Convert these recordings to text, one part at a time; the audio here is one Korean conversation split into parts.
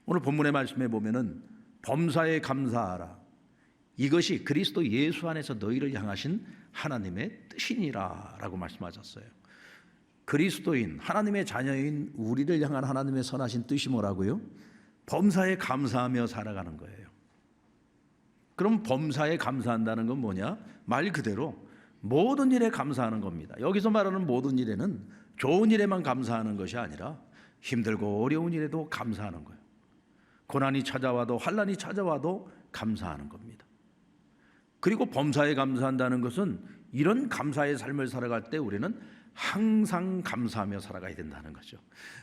오늘 본문의 말씀에 보면은 범사에 감사하라. 이것이 그리스도 예수 안에서 너희를 향하신 하나님의 뜻이니라 라고 말씀하셨어요. 그리스도인 하나님의 자녀인 우리를 향한 하나님의 선하신 뜻이 뭐라고요? 범사에 감사하며 살아가는 거예요. 그럼 범사에 감사한다는 건 뭐냐? 말 그대로 모든 일에 감사하는 겁니다. 여기서 말하는 모든 일에는 좋은 일에만 감사하는 것이 아니라 힘들고 어려운 일에도 감사하는 거예요. 고난이 찾아와도 환난이 찾아와도 감사하는 겁니다. 그리고 범사에 감사한다는 것은 이런 감사의 삶을 살아갈 때 우리는 항상 감사하며 살아가야 된다는 거죠.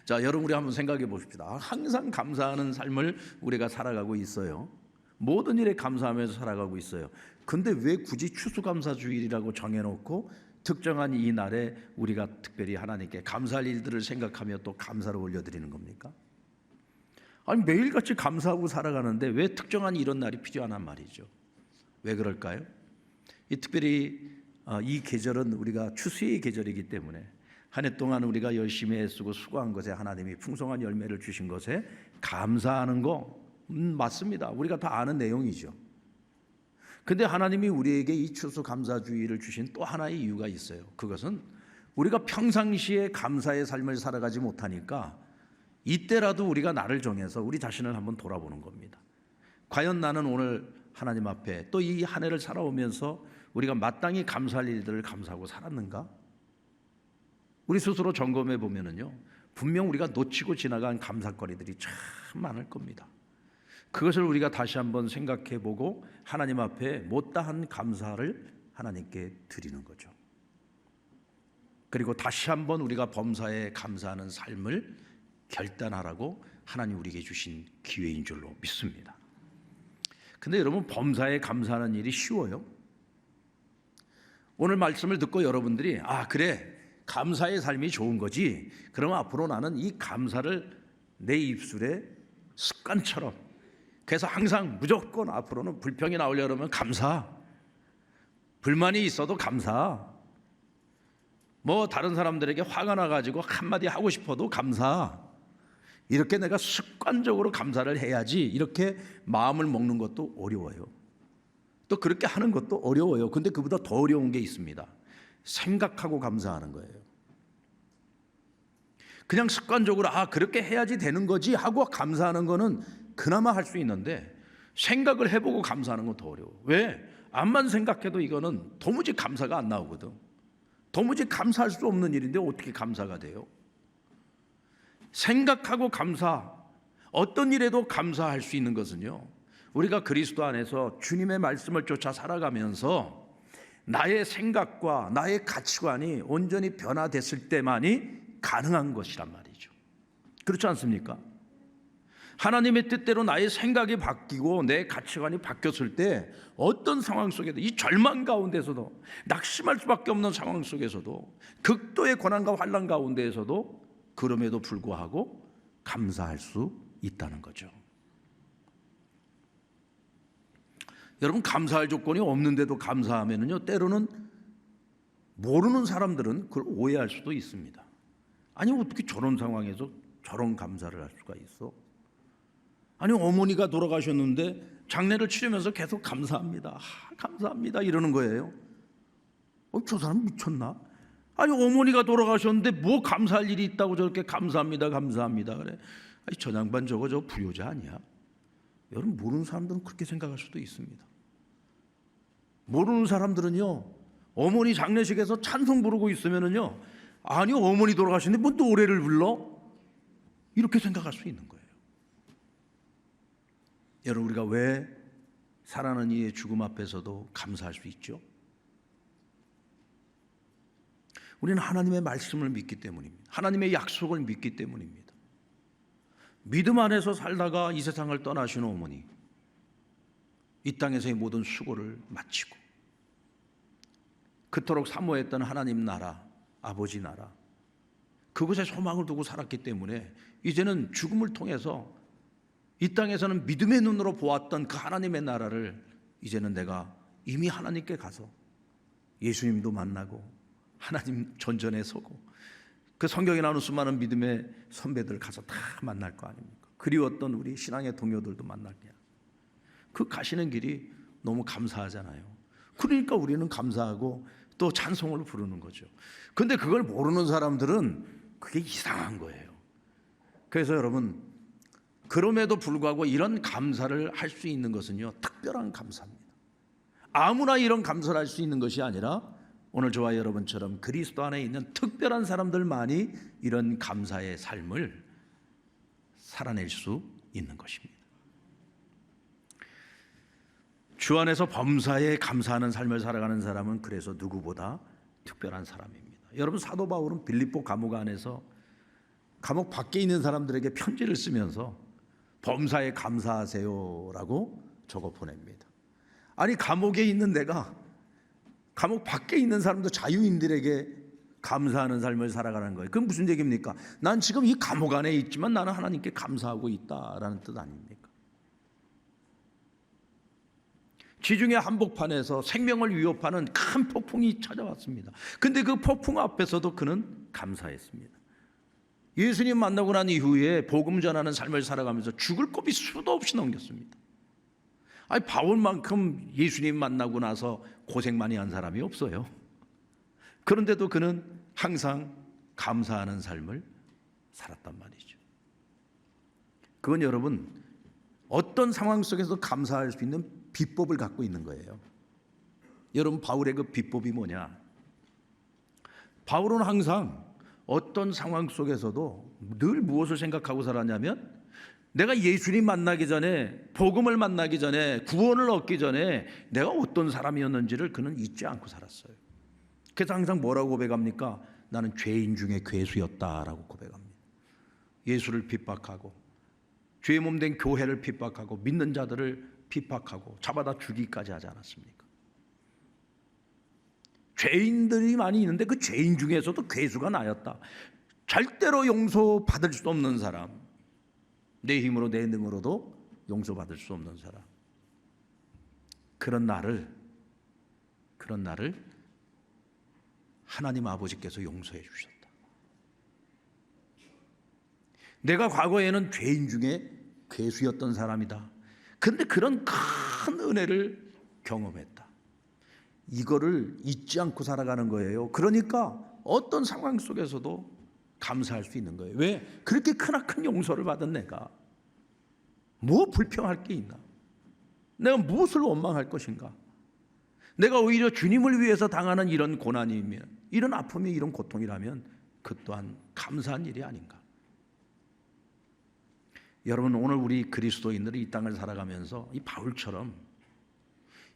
자, 여러분 우리 한번 생각해 보십시다. 항상 감사하는 삶을 우리가 살아가고 있어요. 모든 일에 감사하면서 살아가고 있어요. 근데 왜 굳이 추수감사주일이라고 정해놓고 특정한 이 날에 우리가 특별히 하나님께 감사할 일들을 생각하며 또 감사를 올려드리는 겁니까? 아니 매일같이 감사하고 살아가는데 왜 특정한 이런 날이 필요하단 말이죠. 왜 그럴까요? 특별히 이 계절은 우리가 추수의 계절이기 때문에 한 해 동안 우리가 열심히 애쓰고 수고한 것에 하나님이 풍성한 열매를 주신 것에 감사하는 거 맞습니다. 우리가 다 아는 내용이죠. 근데 하나님이 우리에게 이 추수감사주의를 주신 또 하나의 이유가 있어요. 그것은 우리가 평상시에 감사의 삶을 살아가지 못하니까 이때라도 우리가 나를 정해서 우리 자신을 한번 돌아보는 겁니다. 과연 나는 오늘 하나님 앞에 또 이 한 해를 살아오면서 우리가 마땅히 감사할 일들을 감사하고 살았는가? 우리 스스로 점검해 보면은요, 분명 우리가 놓치고 지나간 감사거리들이 참 많을 겁니다. 그것을 우리가 다시 한번 생각해 보고 하나님 앞에 못다한 감사를 하나님께 드리는 거죠. 그리고 다시 한번 우리가 범사에 감사하는 삶을 결단하라고 하나님 우리에게 주신 기회인 줄로 믿습니다. 근데 여러분, 범사에 감사하는 일이 쉬워요? 오늘 말씀을 듣고 여러분들이 그래, 감사의 삶이 좋은 거지, 그럼 앞으로 나는 이 감사를 내 입술에 습관처럼, 그래서 항상 무조건 앞으로는 불평이 나오려고 그러면 감사, 불만이 있어도 감사, 뭐 다른 사람들에게 화가 나가지고 한마디 하고 싶어도 감사, 이렇게 내가 습관적으로 감사를 해야지, 이렇게 마음을 먹는 것도 어려워요. 또 그렇게 하는 것도 어려워요. 근데 그보다 더 어려운 게 있습니다. 생각하고 감사하는 거예요. 그냥 습관적으로 그렇게 해야지 되는 거지 하고 감사하는 거는 그나마 할 수 있는데, 생각을 해보고 감사하는 건 더 어려워. 왜? 암만 생각해도 이거는 도무지 감사가 안 나오거든. 도무지 감사할 수 없는 일인데 어떻게 감사가 돼요? 생각하고 감사, 어떤 일에도 감사할 수 있는 것은요, 우리가 그리스도 안에서 주님의 말씀을 쫓아 살아가면서 나의 생각과 나의 가치관이 온전히 변화됐을 때만이 가능한 것이란 말이죠. 그렇지 않습니까? 하나님의 뜻대로 나의 생각이 바뀌고 내 가치관이 바뀌었을 때 어떤 상황 속에도, 이 절망 가운데서도, 낙심할 수밖에 없는 상황 속에서도, 극도의 고난과 환난 가운데에서도 그럼에도 불구하고 감사할 수 있다는 거죠. 여러분, 감사할 조건이 없는데도 감사하면요, 때로는 모르는 사람들은 그걸 오해할 수도 있습니다. 아니, 어떻게 저런 상황에서 저런 감사를 할 수가 있어? 아니, 어머니가 돌아가셨는데 장례를 치르면서 계속 감사합니다, 감사합니다 이러는 거예요. 저 사람 미쳤나? 아니, 어머니가 돌아가셨는데 뭐 감사할 일이 있다고 저렇게 감사합니다 감사합니다 그래? 아니, 저 양반 저거 불효자 아니야? 여러분, 모르는 사람들은 그렇게 생각할 수도 있습니다. 모르는 사람들은요, 어머니 장례식에서 찬송 부르고 있으면은요, 아니, 어머니 돌아가셨는데 뭐 노래를 불러? 이렇게 생각할 수 있는 거예요. 여러분, 우리가 왜 살아나는 이의 죽음 앞에서도 감사할 수 있죠? 우리는 하나님의 말씀을 믿기 때문입니다. 하나님의 약속을 믿기 때문입니다. 믿음 안에서 살다가 이 세상을 떠나신 어머니, 이 땅에서의 모든 수고를 마치고 그토록 사모했던 하나님 나라, 아버지 나라, 그곳에 소망을 두고 살았기 때문에 이제는 죽음을 통해서 이 땅에서는 믿음의 눈으로 보았던 그 하나님의 나라를 이제는 내가 이미 하나님께 가서 예수님도 만나고 하나님 전전에 서고 그 성경에 나오는 수많은 믿음의 선배들 가서 다 만날 거 아닙니까? 그리웠던 우리 신앙의 동료들도 만나게 하고, 그 가시는 길이 너무 감사하잖아요. 그러니까 우리는 감사하고 또 찬송을 부르는 거죠. 근데 그걸 모르는 사람들은 그게 이상한 거예요. 그래서 여러분, 그럼에도 불구하고 이런 감사를 할 수 있는 것은요, 특별한 감사입니다. 아무나 이런 감사를 할 수 있는 것이 아니라 오늘 저와 여러분처럼 그리스도 안에 있는 특별한 사람들만이 이런 감사의 삶을 살아낼 수 있는 것입니다. 주 안에서 범사에 감사하는 삶을 살아가는 사람은 그래서 누구보다 특별한 사람입니다. 여러분, 사도 바울은 빌립보 감옥 안에서 감옥 밖에 있는 사람들에게 편지를 쓰면서 범사에 감사하세요라고 적어 보냅니다. 아니, 감옥에 있는 내가 감옥 밖에 있는 사람도 자유인들에게 감사하는 삶을 살아가는 거예요. 그건 무슨 얘기입니까? 난 지금 이 감옥 안에 있지만 나는 하나님께 감사하고 있다라는 뜻 아닙니까? 지중해 한복판에서 생명을 위협하는 큰 폭풍이 찾아왔습니다. 근데 그 폭풍 앞에서도 그는 감사했습니다. 예수님 만나고 난 이후에 복음 전하는 삶을 살아가면서 죽을 고비 수도 없이 넘겼습니다. 아니, 바울만큼 예수님 만나고 나서 고생 많이 한 사람이 없어요. 그런데도 그는 항상 감사하는 삶을 살았단 말이죠. 그건 여러분, 어떤 상황 속에서 감사할 수 있는 비법을 갖고 있는 거예요. 여러분, 바울의 그 비법이 뭐냐? 바울은 항상 어떤 상황 속에서도 늘 무엇을 생각하고 살았냐면, 내가 예수님 만나기 전에, 복음을 만나기 전에, 구원을 얻기 전에 내가 어떤 사람이었는지를 그는 잊지 않고 살았어요. 그래서 항상 뭐라고 고백합니까? 나는 죄인 중에 괴수였다라고 고백합니다. 예수를 핍박하고 죄의 몸된 교회를 핍박하고 믿는 자들을 핍박하고 잡아다 죽이기까지 하지 않았습니까? 죄인들이 많이 있는데 그 죄인 중에서도 괴수가 나였다. 절대로 용서받을 수 없는 사람, 내 힘으로 내 능으로도 용서받을 수 없는 사람, 그런 나를 하나님 아버지께서 용서해 주셨다. 내가 과거에는 죄인 중에 괴수였던 사람이다. 그런데 그런 큰 은혜를 경험했다. 이거를 잊지 않고 살아가는 거예요. 그러니까 어떤 상황 속에서도 감사할 수 있는 거예요. 왜? 그렇게 크나큰 용서를 받은 내가 뭐 불평할 게 있나? 내가 무엇을 원망할 것인가? 내가 오히려 주님을 위해서 당하는 이런 고난이면, 이런 아픔이, 이런 고통이라면 그 또한 감사한 일이 아닌가? 여러분, 오늘 우리 그리스도인들이 이 땅을 살아가면서 이 바울처럼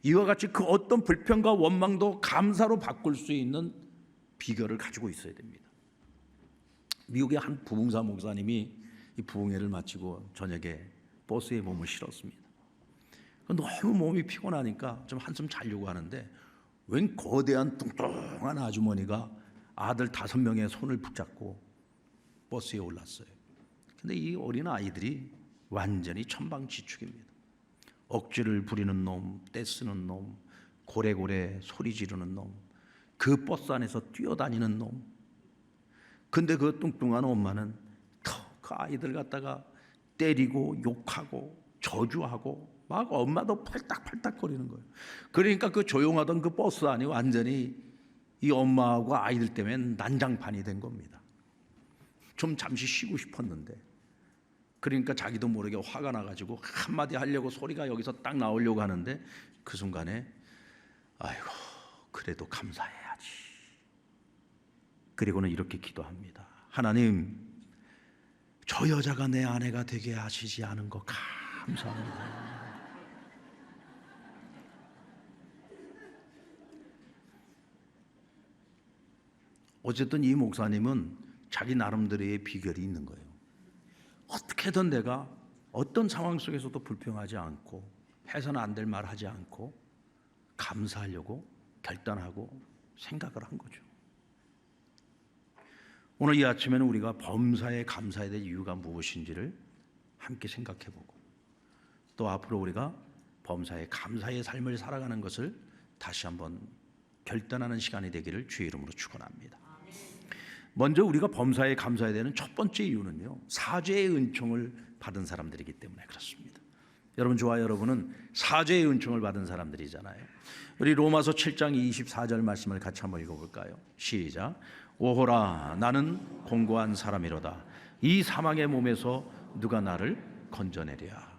이와 같이 그 어떤 불평과 원망도 감사로 바꿀 수 있는 비결을 가지고 있어야 됩니다. 미국의 한 부흥사 목사님이 이 부흥회를 마치고 저녁에 버스에 몸을 실었습니다. 너무 몸이 피곤하니까 좀 한숨 자려고 하는데 웬 거대한 뚱뚱한 아주머니가 아들 5명의 손을 붙잡고 버스에 올랐어요. 근데 이 어린 아이들이 완전히 천방지축입니다. 억지를 부리는 놈, 떼쓰는 놈, 고래고래 소리 지르는 놈, 그 버스 안에서 뛰어다니는 놈. 근데 그 뚱뚱한 엄마는 그 아이들 갖다가 때리고 욕하고 저주하고 막 엄마도 팔딱팔딱거리는 거예요. 그러니까 그 조용하던 그 버스 안이 완전히 이 엄마하고 아이들 때문에 난장판이 된 겁니다. 좀 잠시 쉬고 싶었는데, 그러니까 자기도 모르게 화가 나가지고 한마디 하려고 소리가 여기서 딱 나오려고 하는데 그 순간에 아이고, 그래도 감사해야지. 그리고는 이렇게 기도합니다. 하나님, 저 여자가 내 아내가 되게 하시지 않은 거 감사합니다. 어쨌든 이 목사님은 자기 나름대로의 비결이 있는 거예요. 어떻게든 내가 어떤 상황 속에서도 불평하지 않고 해서는 안 될 말 하지 않고 감사하려고 결단하고 생각을 한 거죠. 오늘 이 아침에는 우리가 범사에 감사해야 될 이유가 무엇인지를 함께 생각해보고, 또 앞으로 우리가 범사에 감사의 삶을 살아가는 것을 다시 한번 결단하는 시간이 되기를 주의 이름으로 축원합니다. 먼저 우리가 범사에 감사해야 되는 첫 번째 이유는요, 사죄의 은총을 받은 사람들이기 때문에 그렇습니다. 여러분, 저와 여러분은 사죄의 은총을 받은 사람들이잖아요. 우리 로마서 7장 24절 말씀을 같이 한번 읽어볼까요? 시작. 오호라, 나는 공고한 사람이로다. 이 사망의 몸에서 누가 나를 건져내랴.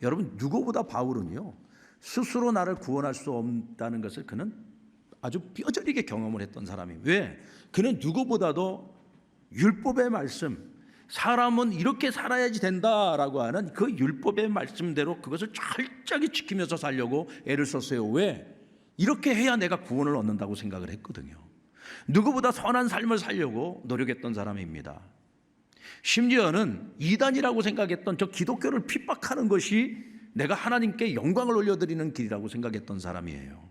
여러분, 누구보다 바울은요, 스스로 나를 구원할 수 없다는 것을 그는 아주 뼈저리게 경험을 했던 사람이에요. 왜? 그는 누구보다도 율법의 말씀, 사람은 이렇게 살아야지 된다라고 하는 그 율법의 말씀대로 그것을 철저하게 지키면서 살려고 애를 썼어요. 왜? 이렇게 해야 내가 구원을 얻는다고 생각을 했거든요. 누구보다 선한 삶을 살려고 노력했던 사람입니다. 심지어는 이단이라고 생각했던 저 기독교를 핍박하는 것이 내가 하나님께 영광을 올려드리는 길이라고 생각했던 사람이에요.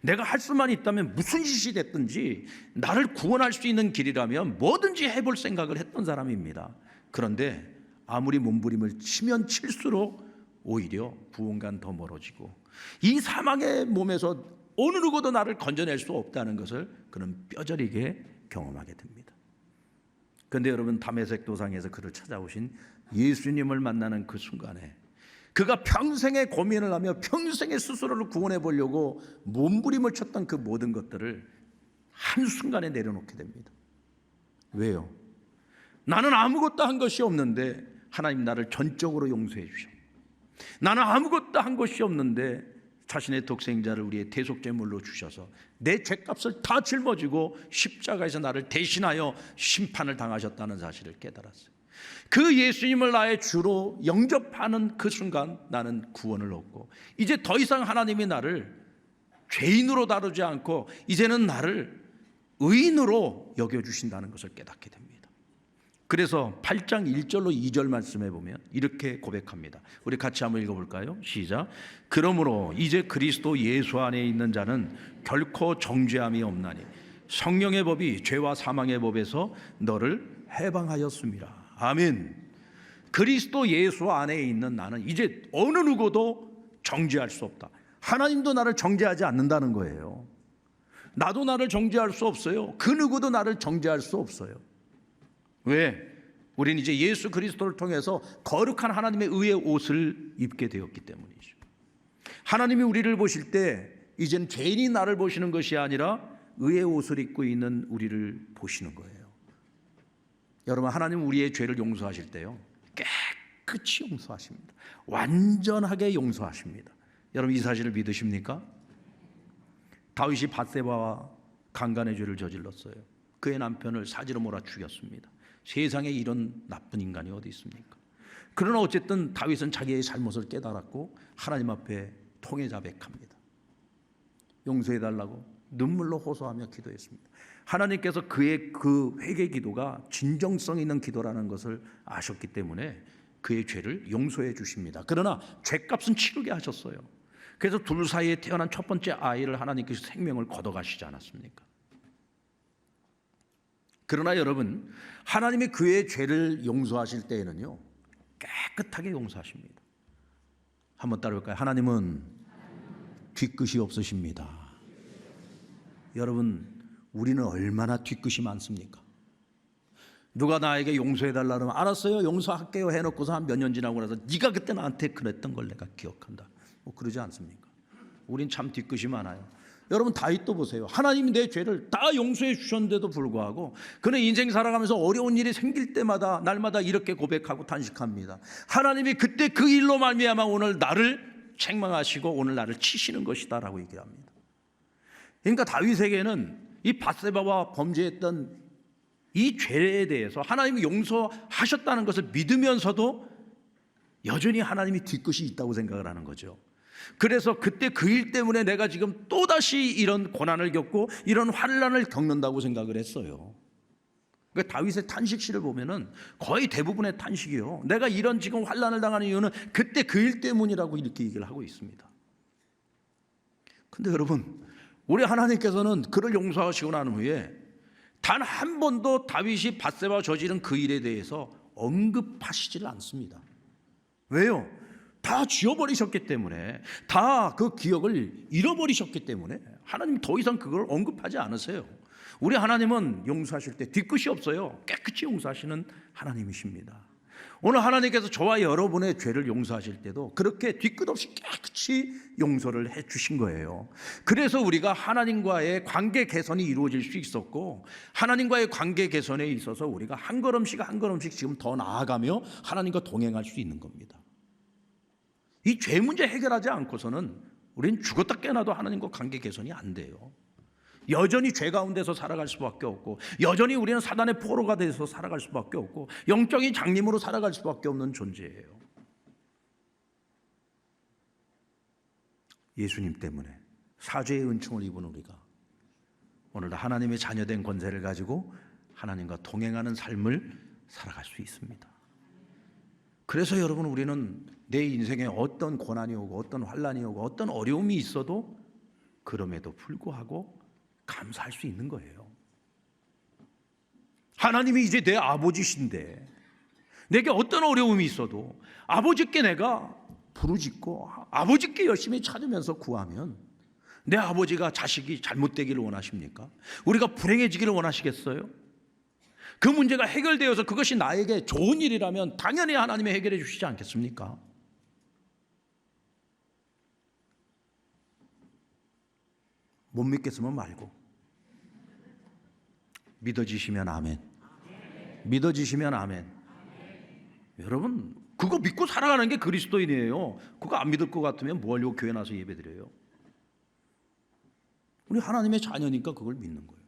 내가 할 수만 있다면 무슨 짓이 됐든지 나를 구원할 수 있는 길이라면 뭐든지 해볼 생각을 했던 사람입니다. 그런데 아무리 몸부림을 치면 칠수록 오히려 구원과는 더 멀어지고 이 사망의 몸에서 어느 누구도 나를 건져낼 수 없다는 것을 그는 뼈저리게 경험하게 됩니다. 그런데 여러분, 다메섹 도상에서 그를 찾아오신 예수님을 만나는 그 순간에 그가 평생의 고민을 하며 평생의 스스로를 구원해 보려고 몸부림을 쳤던 그 모든 것들을 한순간에 내려놓게 됩니다. 왜요? 나는 아무것도 한 것이 없는데 하나님 나를 전적으로 용서해 주셔. 나는 아무것도 한 것이 없는데 자신의 독생자를 우리의 대속제물로 주셔서 내 죄값을 다 짊어지고 십자가에서 나를 대신하여 심판을 당하셨다는 사실을 깨달았어요. 그 예수님을 나의 주로 영접하는 그 순간 나는 구원을 얻고 이제 더 이상 하나님이 나를 죄인으로 다루지 않고 이제는 나를 의인으로 여겨주신다는 것을 깨닫게 됩니다. 그래서 8장 1절로 2절 말씀해 보면 이렇게 고백합니다. 우리 같이 한번 읽어볼까요? 시작. 그러므로 이제 그리스도 예수 안에 있는 자는 결코 정죄함이 없나니 성령의 법이 죄와 사망의 법에서 너를 해방하였습니다. 아멘. 그리스도 예수 안에 있는 나는 이제 어느 누구도 정죄할 수 없다. 하나님도 나를 정죄하지 않는다는 거예요. 나도 나를 정죄할 수 없어요. 그 누구도 나를 정죄할 수 없어요. 왜? 우리는 이제 예수 그리스도를 통해서 거룩한 하나님의 의의 옷을 입게 되었기 때문이죠. 하나님이 우리를 보실 때 이젠 죄인이 나를 보시는 것이 아니라 의의 옷을 입고 있는 우리를 보시는 거예요. 여러분, 하나님은 우리의 죄를 용서하실 때요, 깨끗이 용서하십니다. 완전하게 용서하십니다. 여러분, 이 사실을 믿으십니까? 다윗이 밧세바와 강간의 죄를 저질렀어요. 그의 남편을 사지로 몰아 죽였습니다. 세상에 이런 나쁜 인간이 어디 있습니까? 그러나 어쨌든 다윗은 자기의 잘못을 깨달았고 하나님 앞에 통회자백합니다. 용서해달라고 눈물로 호소하며 기도했습니다. 하나님께서 그의 그 회개 기도가 진정성 있는 기도라는 것을 아셨기 때문에 그의 죄를 용서해 주십니다. 그러나 죄값은 치르게 하셨어요. 그래서 둘 사이에 태어난 첫 번째 아이를 하나님께서 생명을 걷어가시지 않았습니까? 그러나 여러분, 하나님이 그의 죄를 용서하실 때에는요, 깨끗하게 용서하십니다. 한번 따라볼까요? 하나님은 뒤끝이 없으십니다. 여러분, 우리는 얼마나 뒤끝이 많습니까? 누가 나에게 용서해달라 그러면 알았어요, 용서할게요 해놓고서 한 몇 년 지나고 나서 네가 그때 나한테 그랬던 걸 내가 기억한다, 뭐 그러지 않습니까? 우린 참 뒤끝이 많아요. 여러분, 다윗도 보세요. 하나님이 내 죄를 다 용서해 주셨는데도 불구하고 그는 인생 살아가면서 어려운 일이 생길 때마다 날마다 이렇게 고백하고 탄식합니다. 하나님이 그때 그 일로 말미암아 오늘 나를 책망하시고 오늘 나를 치시는 것이다 라고 얘기합니다. 그러니까 다윗에게는 이 밧세바와 범죄했던 이 죄에 대해서 하나님이 용서하셨다는 것을 믿으면서도 여전히 하나님이 뒤끝이 있다고 생각을 하는 거죠. 그래서 그때 그 일 때문에 내가 지금 또다시 이런 고난을 겪고 이런 환난을 겪는다고 생각을 했어요. 그러니까 다윗의 탄식시를 보면은 거의 대부분의 탄식이요, 내가 이런 지금 환난을 당하는 이유는 그때 그 일 때문이라고 이렇게 얘기를 하고 있습니다. 근데 여러분, 우리 하나님께서는 그를 용서하시고 난 후에 단 한 번도 다윗이 밧세바와 저지른 그 일에 대해서 언급하시지를 않습니다. 왜요? 다 지워버리셨기 때문에, 다 그 기억을 잃어버리셨기 때문에 하나님 더 이상 그걸 언급하지 않으세요. 우리 하나님은 용서하실 때 뒤끝이 없어요. 깨끗이 용서하시는 하나님이십니다. 오늘 하나님께서 저와 여러분의 죄를 용서하실 때도 그렇게 뒤끝 없이 깨끗이 용서를 해 주신 거예요. 그래서 우리가 하나님과의 관계 개선이 이루어질 수 있었고, 하나님과의 관계 개선에 있어서 우리가 한 걸음씩 한 걸음씩 지금 더 나아가며 하나님과 동행할 수 있는 겁니다. 이 죄 문제 해결하지 않고서는 우리는 죽었다 깨어나도 하나님과 관계 개선이 안 돼요. 여전히 죄 가운데서 살아갈 수밖에 없고, 여전히 우리는 사단의 포로가 돼서 살아갈 수밖에 없고, 영적인 장님으로 살아갈 수밖에 없는 존재예요. 예수님 때문에 사죄의 은총을 입은 우리가 오늘도 하나님의 자녀된 권세를 가지고 하나님과 동행하는 삶을 살아갈 수 있습니다. 그래서 여러분, 우리는 내 인생에 어떤 고난이 오고 어떤 환난이 오고 어떤 어려움이 있어도 그럼에도 불구하고 감사할 수 있는 거예요. 하나님이 이제 내 아버지신데 내게 어떤 어려움이 있어도 아버지께 내가 부르짖고 아버지께 열심히 찾으면서 구하면, 내 아버지가 자식이 잘못되기를 원하십니까? 우리가 불행해지기를 원하시겠어요? 그 문제가 해결되어서 그것이 나에게 좋은 일이라면 당연히 하나님이 해결해 주시지 않겠습니까? 못 믿겠으면 말고, 믿어지시면 아멘. 믿어지시면 아멘. 여러분, 그거 믿고 살아가는 게 그리스도인이에요. 그거 안 믿을 것 같으면 뭐 하려고 교회 나서 예배드려요? 우리 하나님의 자녀니까 그걸 믿는 거예요.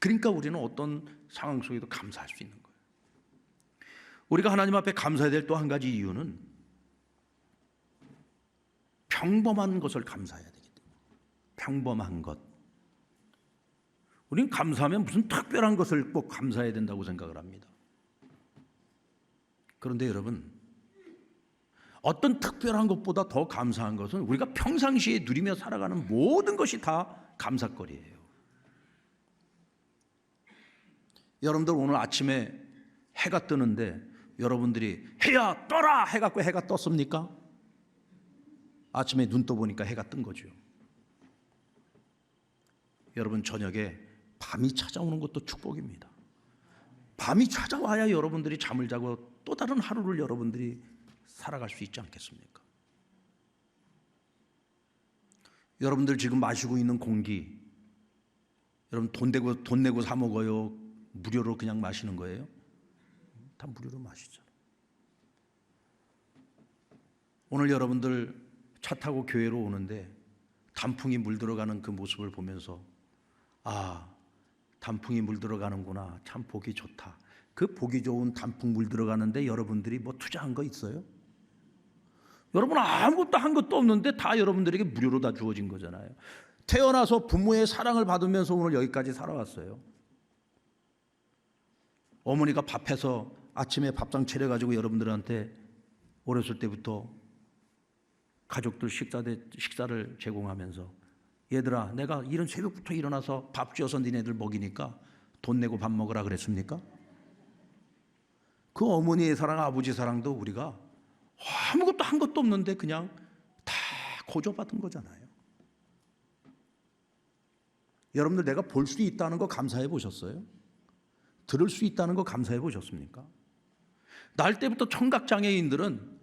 그러니까 우리는 어떤 상황 속에도 감사할 수 있는 거예요. 우리가 하나님 앞에 감사해야 될 또 한 가지 이유는 평범한 것을 감사해야 되기 때문에. 평범한 것. 우리는 감사하면 무슨 특별한 것을 꼭 감사해야 된다고 생각을 합니다. 그런데 여러분, 어떤 특별한 것보다 더 감사한 것은 우리가 평상시에 누리며 살아가는 모든 것이 다 감사거리예요. 여러분들 오늘 아침에 해가 뜨는데 여러분들이 해야 떠라 해갖고 해가 떴습니까? 아침에 눈 떠보니까 해가 뜬 거죠. 여러분, 저녁에 밤이 찾아오는 것도 축복입니다. 밤이 찾아와야 여러분들이 잠을 자고 또 다른 하루를 여러분들이 살아갈 수 있지 않겠습니까? 여러분들 지금 마시고 있는 공기, 여러분 돈 내고 사 먹어요? 무료로 그냥 마시는 거예요? 다 무료로 마시잖아요. 오늘 여러분들 차 타고 교회로 오는데 단풍이 물들어가는 그 모습을 보면서, 아, 단풍이 물들어가는구나, 참 보기 좋다. 그 보기 좋은 단풍 물들어가는데 여러분들이 뭐 투자한 거 있어요? 여러분 아무것도 한 것도 없는데 다 여러분들에게 무료로 다 주어진 거잖아요. 태어나서 부모의 사랑을 받으면서 오늘 여기까지 살아왔어요. 어머니가 밥해서 아침에 밥상 차려가지고 여러분들한테 어렸을 때부터 가족들 식사를 제공하면서, 얘들아, 내가 이런 새벽부터 일어나서 밥 지어서 니네들 먹이니까 돈 내고 밥 먹으라 그랬습니까? 그 어머니의 사랑, 아버지 사랑도 우리가 아무것도 한 것도 없는데 그냥 다 고조받은 거잖아요. 여러분들, 내가 볼 수 있다는 거 감사해 보셨어요? 들을 수 있다는 거 감사해 보셨습니까? 날 때부터 청각장애인들은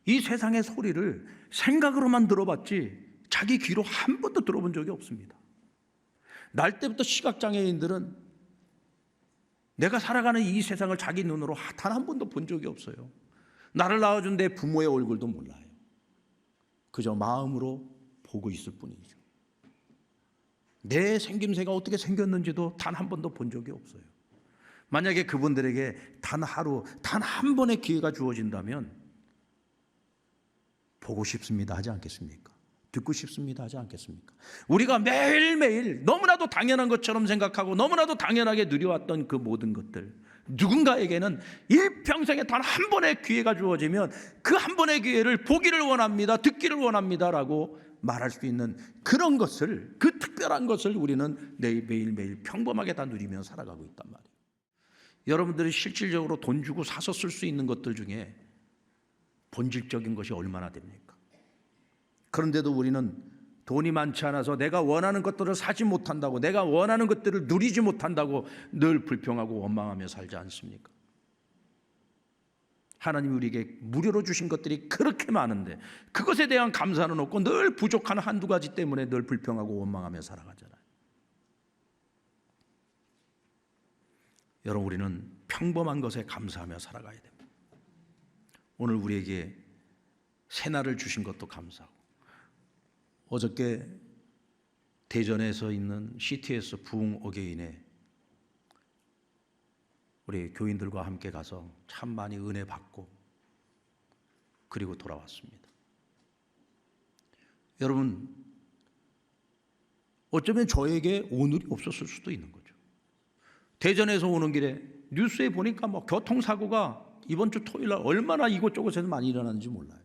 이 세상의 소리를 생각으로만 들어봤지 자기 귀로 한 번도 들어본 적이 없습니다. 날 때부터 시각장애인들은 내가 살아가는 이 세상을 자기 눈으로 단 한 번도 본 적이 없어요. 나를 낳아준 내 부모의 얼굴도 몰라요. 그저 마음으로 보고 있을 뿐이죠. 내 생김새가 어떻게 생겼는지도 단 한 번도 본 적이 없어요. 만약에 그분들에게 단 하루, 단 한 번의 기회가 주어진다면 보고 싶습니다 하지 않겠습니까? 듣고 싶습니다 하지 않겠습니까? 우리가 매일매일 너무나도 당연한 것처럼 생각하고 너무나도 당연하게 누려왔던 그 모든 것들, 누군가에게는 일평생에 단 한 번의 기회가 주어지면 그 한 번의 기회를 보기를 원합니다, 듣기를 원합니다라고 말할 수 있는 그런 것을, 그 특별한 것을 우리는 매일매일 평범하게 다 누리며 살아가고 있단 말이에요. 여러분들이 실질적으로 돈 주고 사서 쓸 수 있는 것들 중에 본질적인 것이 얼마나 됩니까? 그런데도 우리는 돈이 많지 않아서 내가 원하는 것들을 사지 못한다고, 내가 원하는 것들을 누리지 못한다고 늘 불평하고 원망하며 살지 않습니까? 하나님이 우리에게 무료로 주신 것들이 그렇게 많은데 그것에 대한 감사는 없고 늘 부족한 한두 가지 때문에 늘 불평하고 원망하며 살아가잖아요. 여러분, 우리는 평범한 것에 감사하며 살아가야 됩니다. 오늘 우리에게 새날을 주신 것도 감사하고, 어저께 대전에서 있는 CTS 부흥 어게인에 우리 교인들과 함께 가서 참 많이 은혜 받고 그리고 돌아왔습니다. 여러분, 어쩌면 저에게 오늘이 없었을 수도 있는 거죠. 대전에서 오는 길에 뉴스에 보니까 뭐 교통사고가 이번 주 토요일 날 얼마나 이곳저곳에서 많이 일어나는지 몰라요.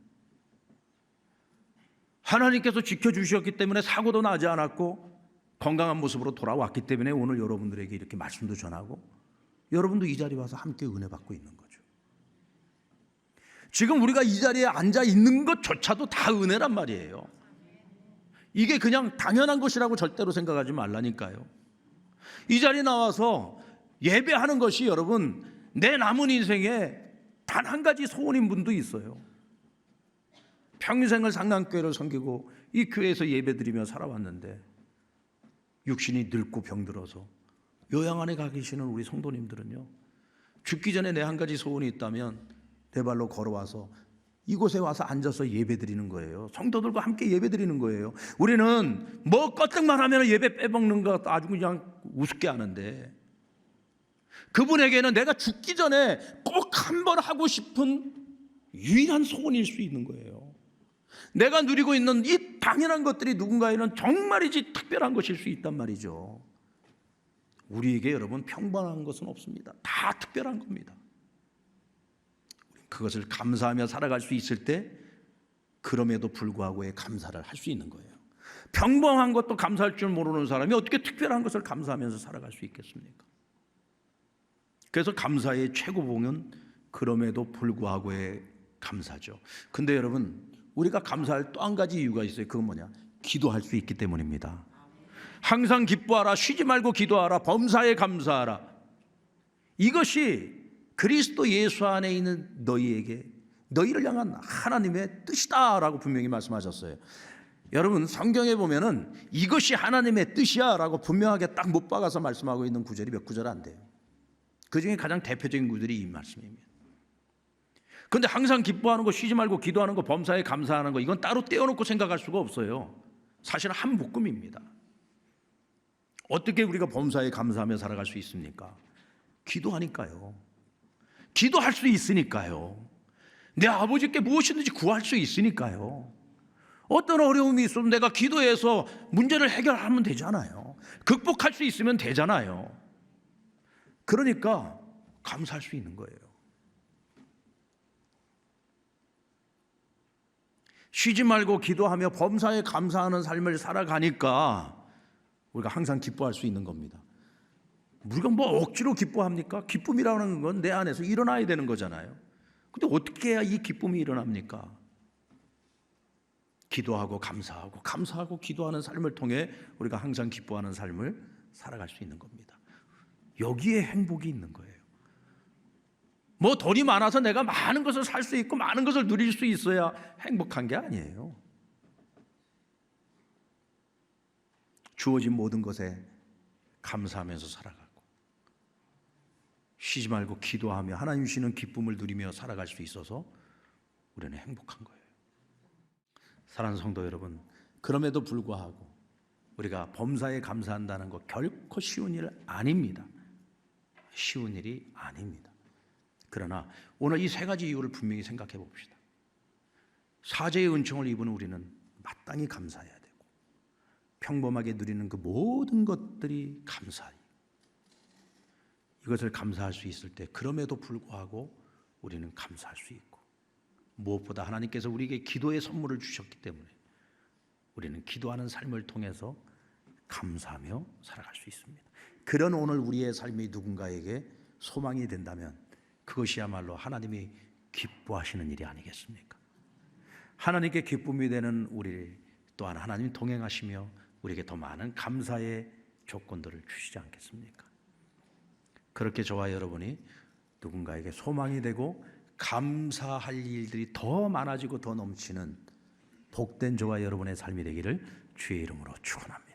하나님께서 지켜주셨기 때문에 사고도 나지 않았고 건강한 모습으로 돌아왔기 때문에 오늘 여러분들에게 이렇게 말씀도 전하고 여러분도 이 자리에 와서 함께 은혜 받고 있는 거죠. 지금 우리가 이 자리에 앉아 있는 것조차도 다 은혜란 말이에요. 이게 그냥 당연한 것이라고 절대로 생각하지 말라니까요. 이 자리에 나와서 예배하는 것이 여러분 내 남은 인생에 단 한 가지 소원인 분도 있어요. 평생을 상남교회를 섬기고 이 교회에서 예배드리며 살아왔는데 육신이 늙고 병들어서 요양 안에 가 계시는 우리 성도님들은요, 죽기 전에 내 한 가지 소원이 있다면 내 발로 걸어와서 이곳에 와서 앉아서 예배드리는 거예요. 성도들과 함께 예배드리는 거예요. 우리는 뭐 껐등만 하면 예배 빼먹는 거 아주 그냥 우습게 하는데, 그분에게는 내가 죽기 전에 꼭 한 번 하고 싶은 유일한 소원일 수 있는 거예요. 내가 누리고 있는 이 당연한 것들이 누군가에는 정말이지 특별한 것일 수 있단 말이죠. 우리에게 여러분 평범한 것은 없습니다. 다 특별한 겁니다. 그것을 감사하며 살아갈 수 있을 때 그럼에도 불구하고의 감사를 할 수 있는 거예요. 평범한 것도 감사할 줄 모르는 사람이 어떻게 특별한 것을 감사하면서 살아갈 수 있겠습니까? 그래서 감사의 최고봉은 그럼에도 불구하고의 감사죠. 근데 여러분, 우리가 감사할 또 한 가지 이유가 있어요. 그건 뭐냐? 기도할 수 있기 때문입니다. 항상 기뻐하라, 쉬지 말고 기도하라, 범사에 감사하라. 이것이 그리스도 예수 안에 있는 너희에게, 너희를 향한 하나님의 뜻이다라고 분명히 말씀하셨어요. 여러분, 성경에 보면은 이것이 하나님의 뜻이야라고 분명하게 딱 못 박아서 말씀하고 있는 구절이 몇 구절 안 돼요. 그 중에 가장 대표적인 구절이 이 말씀입니다. 그런데 항상 기뻐하는 거, 쉬지 말고 기도하는 거, 범사에 감사하는 거, 이건 따로 떼어놓고 생각할 수가 없어요. 사실은 한 묶음입니다. 어떻게 우리가 범사에 감사하며 살아갈 수 있습니까? 기도하니까요. 기도할 수 있으니까요. 내 아버지께 무엇이든지 구할 수 있으니까요. 어떤 어려움이 있어도 내가 기도해서 문제를 해결하면 되잖아요. 극복할 수 있으면 되잖아요. 그러니까 감사할 수 있는 거예요. 쉬지 말고 기도하며 범사에 감사하는 삶을 살아가니까 우리가 항상 기뻐할 수 있는 겁니다. 우리가 뭐 억지로 기뻐합니까? 기쁨이라는 건 내 안에서 일어나야 되는 거잖아요. 근데 어떻게 해야 이 기쁨이 일어납니까? 기도하고 감사하고, 감사하고 기도하는 삶을 통해 우리가 항상 기뻐하는 삶을 살아갈 수 있는 겁니다. 여기에 행복이 있는 거예요. 뭐 돈이 많아서 내가 많은 것을 살 수 있고 많은 것을 누릴 수 있어야 행복한 게 아니에요. 주어진 모든 것에 감사하면서 살아가고 쉬지 말고 기도하며 하나님 주시는 기쁨을 누리며 살아갈 수 있어서 우리는 행복한 거예요. 사랑하는 성도 여러분, 그럼에도 불구하고 우리가 범사에 감사한다는 것 결코 쉬운 일 아닙니다. 쉬운 일이 아닙니다. 그러나 오늘 이 세 가지 이유를 분명히 생각해 봅시다. 사죄의 은총을 입은 우리는 마땅히 감사해야 되고, 평범하게 누리는 그 모든 것들이 감사해요. 이것을 감사할 수 있을 때 그럼에도 불구하고 우리는 감사할 수 있고, 무엇보다 하나님께서 우리에게 기도의 선물을 주셨기 때문에 우리는 기도하는 삶을 통해서 감사하며 살아갈 수 있습니다. 그런 오늘 우리의 삶이 누군가에게 소망이 된다면 그것이야말로 하나님이 기뻐하시는 일이 아니겠습니까? 하나님께 기쁨이 되는 우리를 또한 하나님이 동행하시며 우리에게 더 많은 감사의 조건들을 주시지 않겠습니까? 그렇게 저와 여러분이 누군가에게 소망이 되고 감사할 일들이 더 많아지고 더 넘치는 복된 저와 여러분의 삶이 되기를 주의 이름으로 축원합니다.